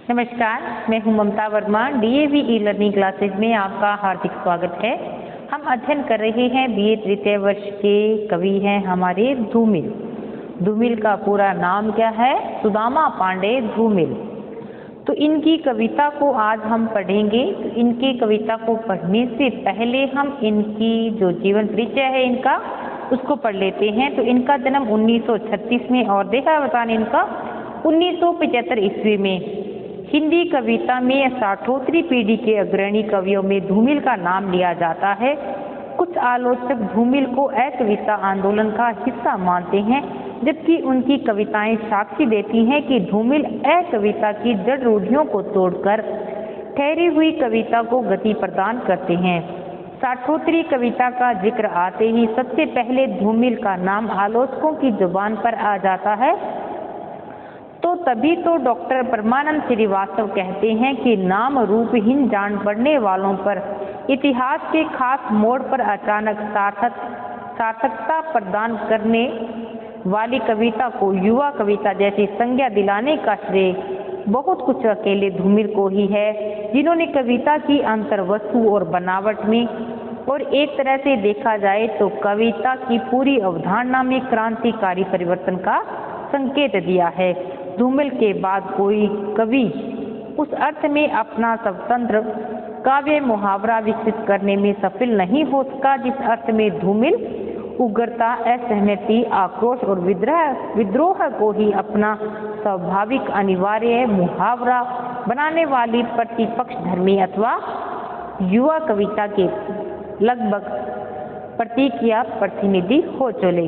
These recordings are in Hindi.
नमस्कार, मैं हूं Mamta Verma. DAV e learning classes में आपका हार्दिक स्वागत है। हम अध्ययन कर रहे हैं बीए तृतीय वर्ष के कवि हैं हमारे धूमिल। धूमिल का पूरा नाम क्या है? सुदामा पांडे धूमिल। तो इनकी कविता को आज हम पढ़ेंगे। तो इनकी कविता को पढ़ने से पहले हम इनकी जो जीवन परिचय है इनका उसको पढ़ लेते हैं। तो इनका जन्म 1936 में और देहावसान इनका 1975 ईस्वी में। हिंदी कविता में साठोत्तरी पीढ़ी के अग्रणी कवियों में धूमिल का नाम लिया जाता है। कुछ आलोचक धूमिल को अकविता आंदोलन का हिस्सा मानते हैं, जबकि उनकी कविताएं साक्षी देती हैं कि धूमिल अकविता की जड़ रूढ़ियों को तोड़कर ठहरी हुई कविता को गति प्रदान करते हैं। साठोत्तरी कविता का जिक्र आते ही सबसे पहले धूमिल का नाम आलोचकों की जुबान पर आ जाता है। तो तभी तो डॉक्टर परमानंद श्रीवास्तव कहते हैं कि नाम रूपहीन जान पड़ने वालों पर इतिहास के खास मोड़ पर अचानक सार्थकता प्रदान करने वाली कविता को युवा कविता जैसी संज्ञा दिलाने का श्रेय बहुत कुछ अकेले धूमिल को ही है, जिन्होंने कविता की अंतर्वस्तु और बनावट में और एक तरह से देखा जाए तो कविता की पूरी अवधारणा में क्रांतिकारी परिवर्तन का संकेत दिया है। धूमिल के बाद कोई कवि उस अर्थ में अपना स्वतंत्र काव्य मुहावरा विकसित करने में सफल नहीं हो सका जिस अर्थ में धूमिल उग्रता, असहमति, आक्रोश और विद्रोह को ही अपना स्वाभाविक अनिवार्य मुहावरा बनाने वाली प्रतिपक्ष धर्मी अथवा युवा कविता के लगभग प्रतीक या प्रतिनिधि हो चले।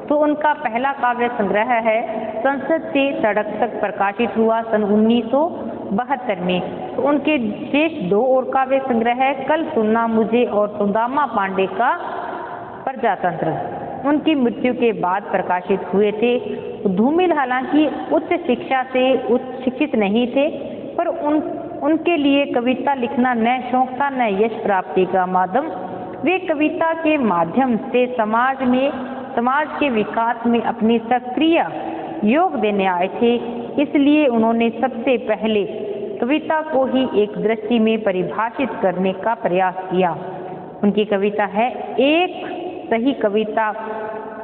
तो उनका पहला काव्य संग्रह है संसद से सड़क तक, प्रकाशित हुआ सन 1972 में। तो उनके शेष दो और काव्य संग्रह है कल सुनना मुझे और सुदामा पांडे का प्रजातंत्र, उनकी मृत्यु के बाद प्रकाशित हुए थे। धूमिल हालांकि उच्च शिक्षा से उच्च शिक्षित नहीं थे, पर उनके लिए कविता लिखना न शौक था न यश प्राप्ति का माध्यम। वे कविता के माध्यम से समाज के विकास में अपनी सक्रिय योग देने आए थे। इसलिए उन्होंने सबसे पहले कविता को ही एक दृष्टि में परिभाषित करने का प्रयास किया। उनकी कविता है, एक सही कविता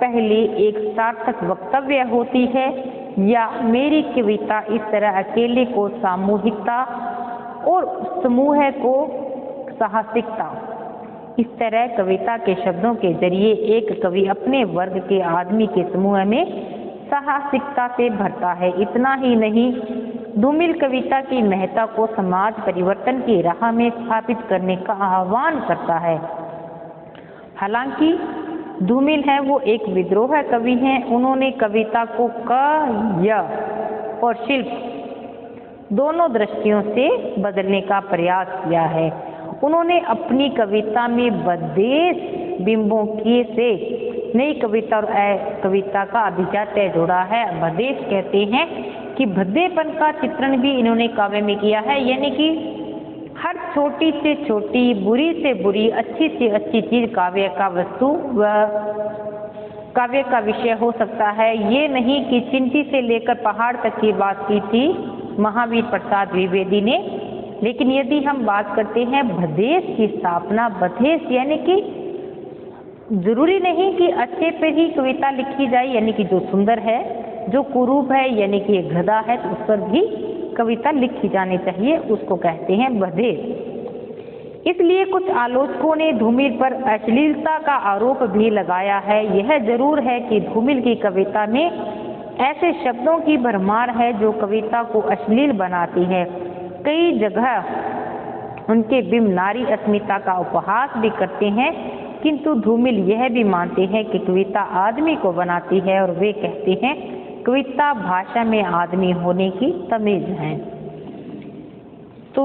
पहले एक सार्थक वक्तव्य होती है या मेरी कविता इस तरह अकेले को सामूहिकता और समूह को साहसिकता। इस तरह कविता के शब्दों के जरिए एक कवि अपने वर्ग के आदमी के समूह में साहसिकता से भरता है। इतना ही नहीं, धूमिल कविता की महत्ता को समाज परिवर्तन की राह में स्थापित करने का आह्वान करता है। हालांकि धूमिल है वो एक विद्रोह कवि हैं। उन्होंने कविता को काव्य और शिल्प दोनों दृष्टियों से बदलने का प्रयास किया है। उन्होंने अपनी कविता में बदेश बिंबों की से नई कविता और कविता का अभिजात्य जोड़ा है। बदेश कहते हैं कि भद्देपन का चित्रण भी इन्होंने काव्य में किया है, यानी कि हर छोटी से छोटी, बुरी से बुरी, अच्छी से अच्छी चीज काव्य का वस्तु व काव्य का विषय हो सकता है। ये नहीं कि चिंटी से लेकर पहाड़ तक की बात की थी महावीर प्रसाद द्विवेदी ने। लेकिन यदि हम बात करते हैं भदेश की स्थापना, बदेश यानी कि जरूरी नहीं कि अच्छे पे ही कविता लिखी जाए, यानी कि जो सुंदर है, जो कुरूप है, यानी कि एक गधा है तो उस पर भी कविता लिखी जानी चाहिए, उसको कहते हैं बदेश। इसलिए कुछ आलोचकों ने धूमिल पर अश्लीलता का आरोप भी लगाया है। यह जरूर है कि धूमिल की कविता में ऐसे शब्दों की भरमार है जो कविता को अश्लील बनाती है। कई जगह उनके बिंब नारी अस्मिता का उपहास भी करते हैं, किंतु धूमिल यह भी मानते हैं कि कविता आदमी को बनाती है और वे कहते हैं कविता भाषा में आदमी होने की तमीज है। तो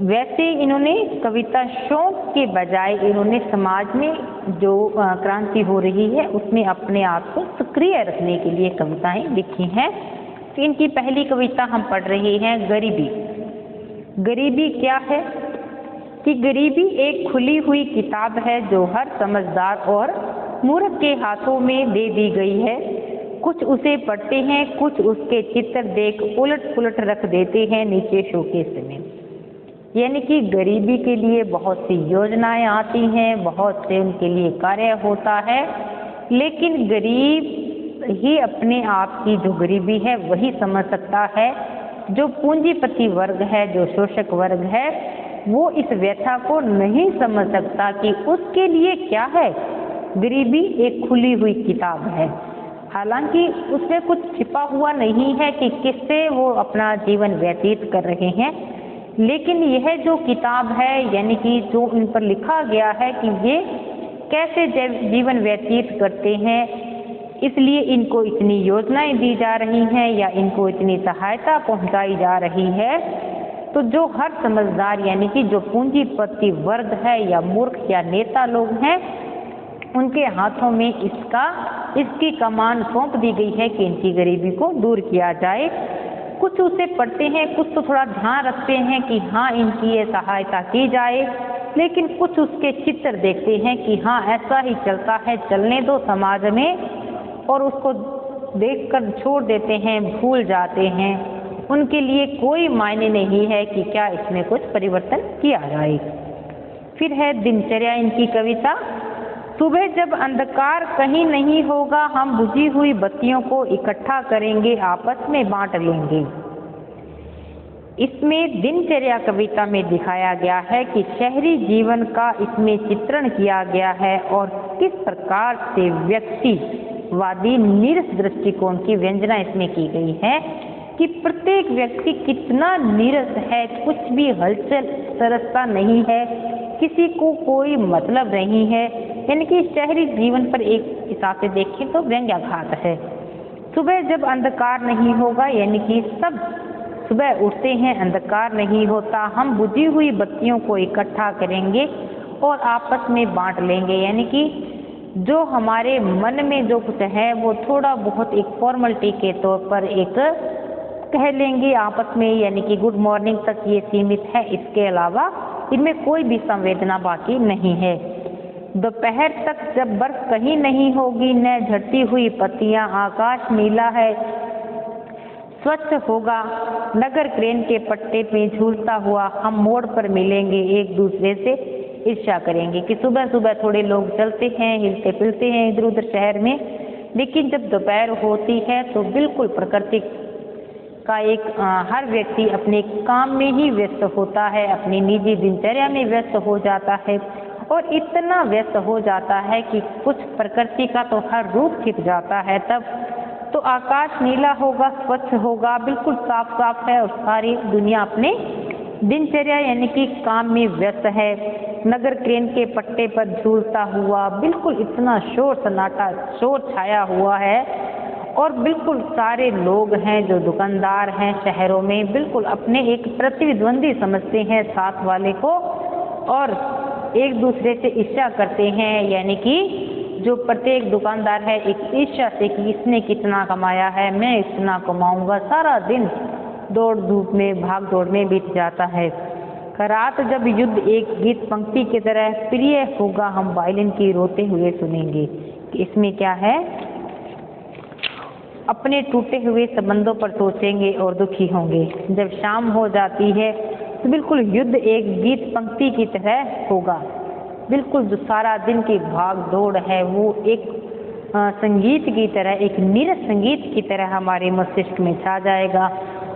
वैसे इन्होंने कविता शौक के बजाय इन्होंने समाज में जो क्रांति हो रही है उसमें अपने आप को सक्रिय रखने के लिए कविताएं लिखी हैं। तो इनकी पहली कविता हम पढ़ रहे हैं, गरीबी। गरीबी क्या है कि गरीबी एक खुली हुई किताब है जो हर समझदार और मूर्ख के हाथों में दे दी गई है। कुछ उसे पढ़ते हैं, कुछ उसके चित्र देख उलट पुलट रख देते हैं नीचे शोकेस में। यानी कि गरीबी के लिए बहुत सी योजनाएं आती हैं, बहुत से उनके लिए कार्य होता है, लेकिन गरीब ही अपने आप की जो गरीबी है वही समझ सकता है। जो पूंजीपति वर्ग है, जो शोषक वर्ग है, वो इस व्यथा को नहीं समझ सकता कि उसके लिए क्या है। गरीबी एक खुली हुई किताब है, हालांकि उसमें कुछ छिपा हुआ नहीं है कि किससे वो अपना जीवन व्यतीत कर रहे हैं, लेकिन यह जो किताब है, यानी कि जो इन पर लिखा गया है कि ये कैसे जीवन व्यतीत करते हैं, इसलिए इनको इतनी योजनाएं दी जा रही हैं या इनको इतनी सहायता पहुंचाई जा रही है। तो जो हर समझदार, यानी कि जो पूंजीपति वर्ग है या मूर्ख या नेता लोग हैं, उनके हाथों में इसकी कमान सौंप दी गई है कि इनकी गरीबी को दूर किया जाए। कुछ उसे पढ़ते हैं, कुछ तो थोड़ा ध्यान रखते हैं कि हाँ इनकी ये सहायता की जाए, लेकिन कुछ उसके चित्र देखते हैं कि हाँ ऐसा ही चलता है, चलने दो समाज में, और उसको देखकर छोड़ देते हैं, भूल जाते हैं। उनके लिए कोई मायने नहीं है कि क्या इसमें कुछ परिवर्तन किया जाए। फिर है दिनचर्या इनकी कविता। सुबह जब अंधकार कहीं नहीं होगा, हम बुझी हुई बत्तियों को इकट्ठा करेंगे, आपस में बांट लेंगे। इसमें दिनचर्या कविता में दिखाया गया है कि शहरी जीवन का इसमें चित्रण किया गया है और किस प्रकार से व्यक्तिवादी नीरस दृष्टिकोण की व्यंजना इसमें की गई है कि प्रत्येक व्यक्ति कितना नीरस है, कुछ भी हलचल सरसता नहीं है, किसी को कोई मतलब नहीं है। यानी कि शहरी जीवन पर एक हिसाब से देखें तो व्यंग्याघात है। सुबह जब अंधकार नहीं होगा, यानी कि सब सुबह उठते हैं, अंधकार नहीं होता, हम बुझी हुई बत्तियों को इकट्ठा करेंगे और आपस में बांट लेंगे। यानी कि जो हमारे मन में जो कुछ है वो थोड़ा बहुत एक फॉर्मेलिटी के तौर पर एक कह लेंगे आपस में, यानी कि गुड मॉर्निंग तक ये सीमित है, इसके अलावा इनमें कोई भी संवेदना बाकी नहीं है। दोपहर तक जब बर्फ कहीं नहीं होगी, न झड़ती हुई पत्तियां, आकाश नीला है, स्वच्छ होगा, नगर क्रेन के पट्टे पे झूलता हुआ हम मोड़ पर मिलेंगे, एक दूसरे से ईर्ष्या करेंगे कि सुबह सुबह थोड़े लोग चलते हैं, हिलते फिरते हैं इधर उधर शहर में, लेकिन जब दोपहर होती है तो बिल्कुल प्रकृति का एक हर व्यक्ति अपने काम में ही व्यस्त होता है, अपनी निजी दिनचर्या में व्यस्त हो जाता है, और इतना व्यस्त हो जाता है कि कुछ प्रकृति का तो हर रूप छिप जाता है। तब तो आकाश नीला होगा, स्वच्छ होगा, बिल्कुल साफ साफ है, और सारी दुनिया अपने दिनचर्या यानी कि काम में व्यस्त है। नगर क्रेन के पट्टे पर झूलता हुआ बिल्कुल इतना शोर सन्नाटा, शोर छाया हुआ है, और बिल्कुल सारे लोग हैं जो दुकानदार हैं शहरों में, बिल्कुल अपने एक प्रतिद्वंदी समझते हैं साथ वाले को, और एक दूसरे से ईर्ष्या करते हैं। यानी कि जो प्रत्येक दुकानदार है एक ईर्ष्या से कि इसने कितना कमाया है, मैं इतना कमाऊंगा। सारा दिन दौड़ धूप में, भाग दौड़ में बीत जाता है। रात जब युद्ध एक गीत पंक्ति की तरह प्रिय होगा, हम वायलिन की रोते हुए सुनेंगे। कि इसमें क्या है, अपने टूटे हुए संबंधों पर सोचेंगे और दुखी होंगे। जब शाम हो जाती है तो बिल्कुल युद्ध एक गीत पंक्ति की तरह होगा, बिल्कुल जो सारा दिन की भाग दौड़ है वो एक संगीत की तरह, एक नीरस संगीत की तरह हमारे मस्तिष्क में छा जाएगा।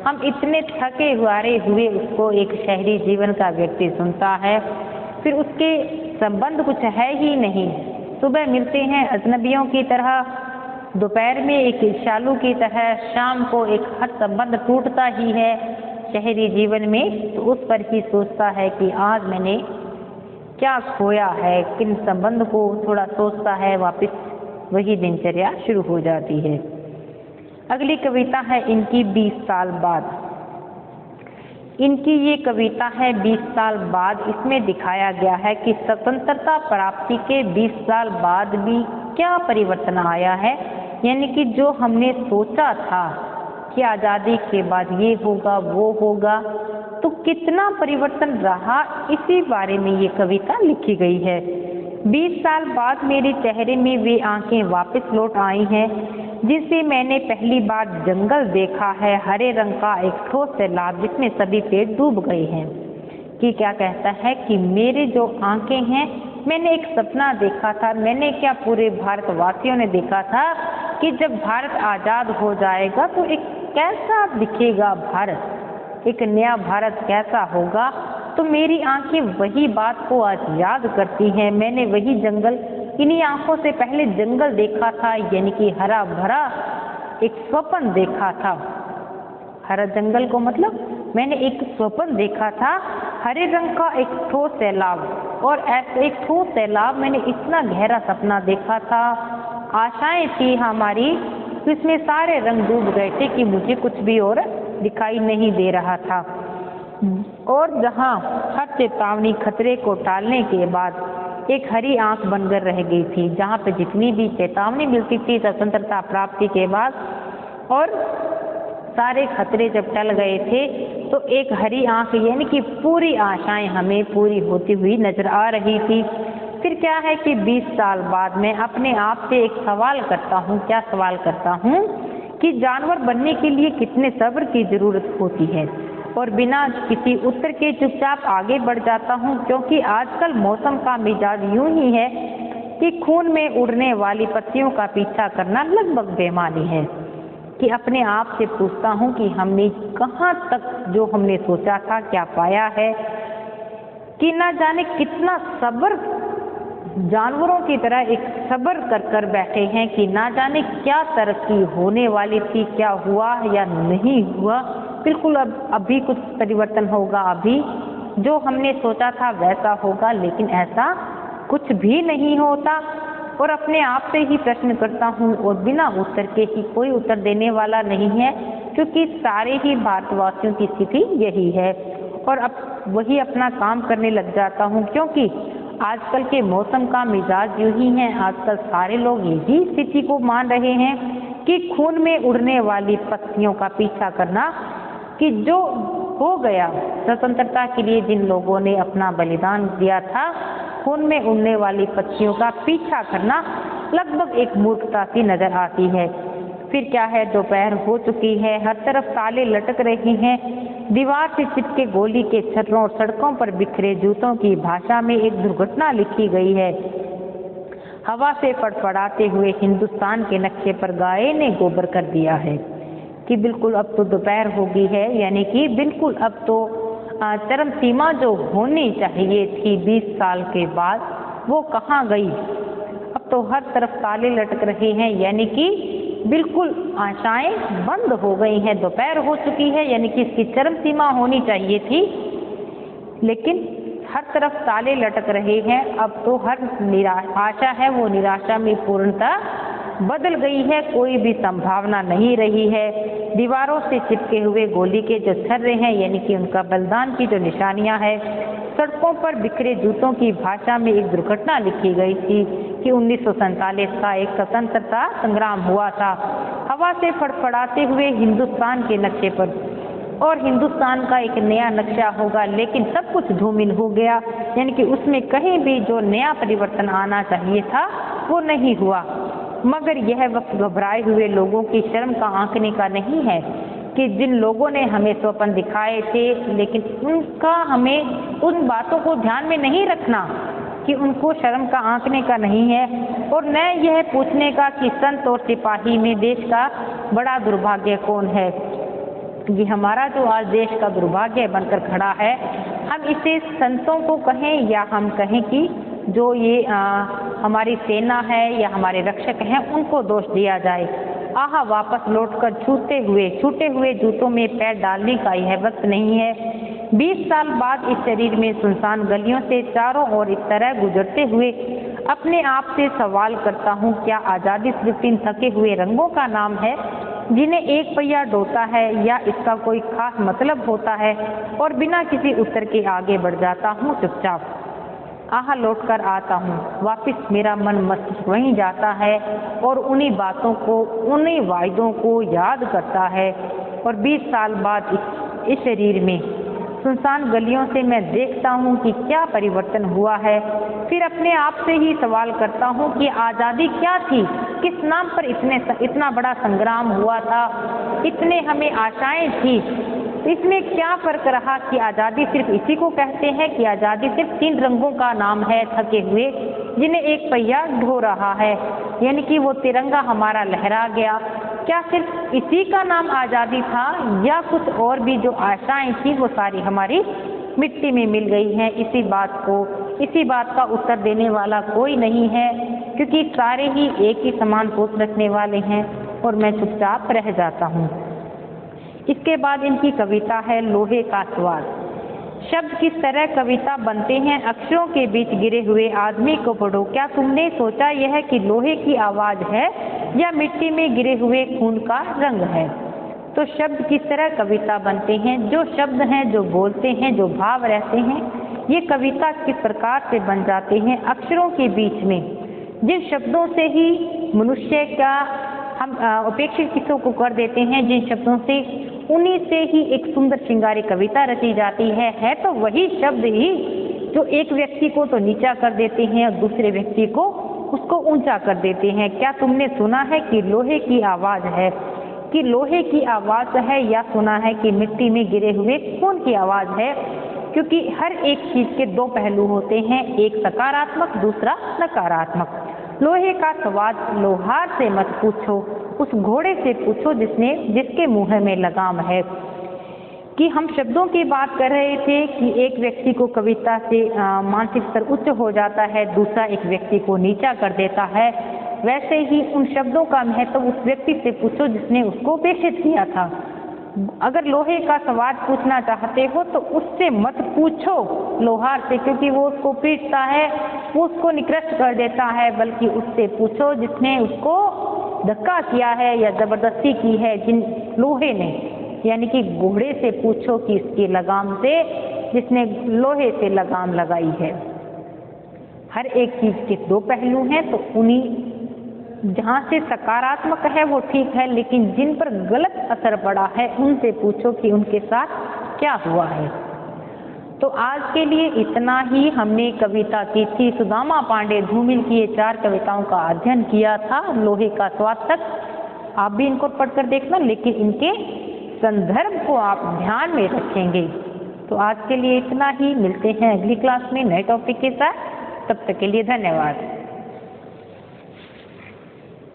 हम इतने थके हारे हुए उसको एक शहरी जीवन का व्यक्ति सुनता है, फिर उसके संबंध कुछ है ही नहीं। सुबह मिलते हैं अजनबियों की तरह, दोपहर में एक ईर्ष्यालु की तरह, शाम को एक हर संबंध टूटता ही है शहरी जीवन में। तो उस पर ही सोचता है कि आज मैंने क्या खोया है, किन संबंध को थोड़ा सोचता है, वापस वही दिनचर्या शुरू हो जाती है। अगली कविता है इनकी 20 साल बाद। इनकी ये कविता है 20 साल बाद। इसमें दिखाया गया है कि स्वतंत्रता प्राप्ति के 20 साल बाद भी क्या परिवर्तन आया है। यानी कि जो हमने सोचा था कि आज़ादी के बाद ये होगा वो होगा, तो कितना परिवर्तन रहा, इसी बारे में ये कविता लिखी गई है। 20 साल बाद मेरे चेहरे में वे आंखें वापस लौट आई हैं जिनसे मैंने पहली बार जंगल देखा है, हरे रंग का एक ठोस सैलाब जिसमें सभी पेड़ डूब गए हैं। कि क्या कहता है कि मेरे जो आंखें हैं, मैंने एक सपना देखा था। मैंने क्या, पूरे भारतवासियों ने देखा था कि जब भारत आज़ाद हो जाएगा तो एक कैसा दिखेगा भारत, एक नया भारत कैसा होगा। तो मेरी आंखें वही बात को आज याद करती हैं। मैंने वही जंगल, इन्हीं आंखों से पहले जंगल देखा था, यानी कि हरा भरा एक स्वप्न देखा था। हरा जंगल को मतलब मैंने एक स्वप्न देखा था, हरे रंग का एक ठोस सैलाब, और ऐसा एक ठोस सैलाब मैंने इतना गहरा सपना देखा था, आशाएं थी हमारी, तो इसमें सारे रंग डूब गए थे कि मुझे कुछ भी और दिखाई नहीं दे रहा था। और जहां हर चेतावनी खतरे को टालने के बाद एक हरी आंख बनकर रह गई थी, जहां पे जितनी भी चेतावनी मिलती थी स्वतंत्रता प्राप्ति के बाद और सारे खतरे जब टल गए थे, तो एक हरी आंख यानी कि पूरी आशाएं हमें पूरी होती हुई नजर आ रही थी। फिर क्या है कि 20 साल बाद मैं अपने आप से एक सवाल करता हूँ। क्या सवाल करता हूँ कि जानवर बनने के लिए कितने सब्र की जरूरत होती है, और बिना किसी उत्तर के चुपचाप आगे बढ़ जाता हूँ, क्योंकि आजकल मौसम का मिजाज यूं ही है कि खून में उड़ने वाली पत्तियों का पीछा करना लगभग बेमानी है। कि अपने आप से पूछता हूँ कि हमने कहाँ तक जो हमने सोचा था क्या पाया है, कि ना जाने कितना सब्र, जानवरों की तरह एक सब्र कर कर बैठे हैं कि ना जाने क्या तरक्की होने वाली थी, क्या हुआ या नहीं हुआ। बिल्कुल अभी कुछ परिवर्तन होगा, अभी जो हमने सोचा था वैसा होगा, लेकिन ऐसा कुछ भी नहीं होता। और अपने आप से ही प्रश्न करता हूँ, और बिना उत्तर के ही, कोई उत्तर देने वाला नहीं है, क्योंकि सारे ही भारतवासियों की स्थिति यही है। और अब वही अपना काम करने लग जाता हूँ, क्योंकि आजकल के मौसम का मिजाज यूं ही है। आजकल सारे लोग यही स्थिति को मान रहे हैं कि खून में उड़ने वाली पत्तियों का पीछा करना, कि जो हो गया स्वतंत्रता के लिए जिन लोगों ने अपना बलिदान दिया था, खून में उड़ने वाली पत्तियों का पीछा करना लगभग एक मूर्खता सी नजर आती है। फिर क्या है, दोपहर हो चुकी है, हर तरफ ताले लटक रहे हैं, दीवार से चिपके गोली के छर्रों और सड़कों पर बिखरे जूतों की भाषा में एक दुर्घटना लिखी गई है। हवा से फड़फड़ाते हुए हिंदुस्तान के नक्शे पर गाय ने गोबर कर दिया है। कि बिल्कुल अब तो दोपहर हो गई है, यानी कि बिल्कुल अब तो चरम सीमा जो होनी चाहिए थी 20 साल के बाद, वो कहाँ गई। अब तो हर तरफ ताले लटक रहे हैं, यानी कि बिल्कुल आशाएं बंद हो गई हैं। दोपहर हो चुकी है, यानी कि इसकी चरम सीमा होनी चाहिए थी, लेकिन हर तरफ ताले लटक रहे हैं। अब तो हर आशा है वो निराशा में पूर्णतः बदल गई है, कोई भी संभावना नहीं रही है। दीवारों से चिपके हुए गोली के जो छर्रे हैं, यानी कि उनका बलिदान की जो निशानियां हैं, सड़कों पर बिखरे जूतों की भाषा में एक दुर्घटना लिखी गई थी कि 1947 का एक स्वतंत्रता संग्राम हुआ था। हवा से फड़फड़ाते हुए हिंदुस्तान के नक्शे पर, और हिंदुस्तान का एक नया नक्शा होगा, लेकिन सब कुछ धूमिल हो गया, यानी कि उसमें कहीं भी जो नया परिवर्तन आना चाहिए था वो नहीं हुआ। मगर यह वक्त घबराए हुए लोगों की शर्म का आंकने का नहीं है कि जिन लोगों ने हमें स्वप्न दिखाए थे, लेकिन उनका हमें उन बातों को ध्यान में नहीं रखना, कि उनको शर्म का आंकने का नहीं है, और न यह पूछने का कि संत और सिपाही में देश का बड़ा दुर्भाग्य कौन है। कि हमारा जो आज देश का दुर्भाग्य बनकर खड़ा है, हम इसे संतों को कहें या हम कहें कि जो ये हमारी सेना है या हमारे रक्षक हैं, उनको दोष दिया जाए। आहा, वापस लौटकर छूटे हुए जूतों में पैर डालने का यह वक्त नहीं है। 20 साल बाद इस शरीर में सुनसान गलियों से चारों ओर इस तरह गुजरते हुए अपने आप से सवाल करता हूँ, क्या आज़ादी सिर्फ इन थके हुए रंगों का नाम है जिन्हें एक पहिया ढोता है, या इसका कोई खास मतलब होता है। और बिना किसी उत्तर के आगे बढ़ जाता हूँ चुपचाप। आह, लौटकर आता हूँ वापिस, मेरा मन मस्तिष्क वहीं जाता है और उन्हीं बातों को, उन्हीं वायदों को याद करता है। और 20 साल बाद इस शरीर में सुनसान गलियों से मैं देखता हूँ कि क्या परिवर्तन हुआ है। फिर अपने आप से ही सवाल करता हूँ कि आज़ादी क्या थी, किस नाम पर इतना बड़ा संग्राम हुआ था, इतने हमें आशाएं थी। इसमें क्या फर्क रहा कि आज़ादी सिर्फ इसी को कहते हैं कि आज़ादी सिर्फ 3 रंगों का नाम है थके हुए जिन्हें एक पहिया ढो रहा है, यानी कि वो तिरंगा हमारा लहरा गया। क्या सिर्फ इसी का नाम आज़ादी था या कुछ और भी जो आशाएं थी वो सारी हमारी मिट्टी में मिल गई हैं? इसी बात का उत्तर देने वाला कोई नहीं है, क्योंकि सारे ही एक ही समान सोच रखने वाले हैं और मैं चुपचाप रह जाता हूँ। इसके बाद इनकी कविता है लोहे का स्वाद। शब्द किस तरह कविता बनते हैं, अक्षरों के बीच गिरे हुए आदमी को पढ़ो। क्या तुमने सोचा यह कि लोहे की आवाज है या मिट्टी में गिरे हुए खून का रंग है? तो शब्द किस तरह कविता बनते हैं, जो शब्द हैं, जो बोलते हैं, जो भाव रहते हैं, ये कविता किस प्रकार से बन जाते हैं अक्षरों के बीच में। जिन शब्दों से ही मनुष्य का हम उपेक्षित किस्सों को कर देते हैं, जिन शब्दों से उन्हीं से ही एक सुंदर श्रृंगारी कविता रची जाती है तो वही शब्द ही जो एक व्यक्ति को तो नीचा कर देते हैं और दूसरे व्यक्ति को उसको ऊंचा कर देते हैं। क्या तुमने सुना है कि लोहे की आवाज है, कि लोहे की आवाज है, या सुना है कि मिट्टी में गिरे हुए खून की आवाज है? क्योंकि हर एक चीज के 2 पहलू होते हैं, एक सकारात्मक, दूसरा नकारात्मक। लोहे का स्वाद लोहार से मत पूछो, उस घोड़े से पूछो जिसके मुंह में लगाम है। कि हम शब्दों की बात कर रहे थे कि एक व्यक्ति को कविता से मानसिक स्तर उच्च हो जाता है, दूसरा एक व्यक्ति को नीचा कर देता है। वैसे ही उन शब्दों का महत्व उस व्यक्ति से पूछो जिसने उसको उपेक्षित किया था। अगर लोहे का स्वाद पूछना चाहते हो तो उससे मत पूछो लोहार से, क्योंकि वो उसको पीटता है, वो उसको निकृष्ट कर देता है, बल्कि उससे पूछो जिसने उसको धक्का किया है या जबरदस्ती की है, जिन लोहे ने, यानी कि घोड़े से पूछो कि इसकी लगाम से, जिसने लोहे से लगाम लगाई है। हर एक चीज के 2 पहलू हैं, तो उन्हीं जहाँ से सकारात्मक है वो ठीक है, लेकिन जिन पर गलत असर पड़ा है उनसे पूछो कि उनके साथ क्या हुआ है। तो आज के लिए इतना ही। हमने कविता की थी सुदामा पांडे धूमिल की ये 4 कविताओं का अध्ययन किया था, लोहे का स्वाद तक। आप भी इनको पढ़कर देखना, लेकिन इनके संदर्भ को आप ध्यान में रखेंगे। तो आज के लिए इतना ही। मिलते हैं अगली क्लास में नए टॉपिक के साथ। तब तक के लिए धन्यवाद।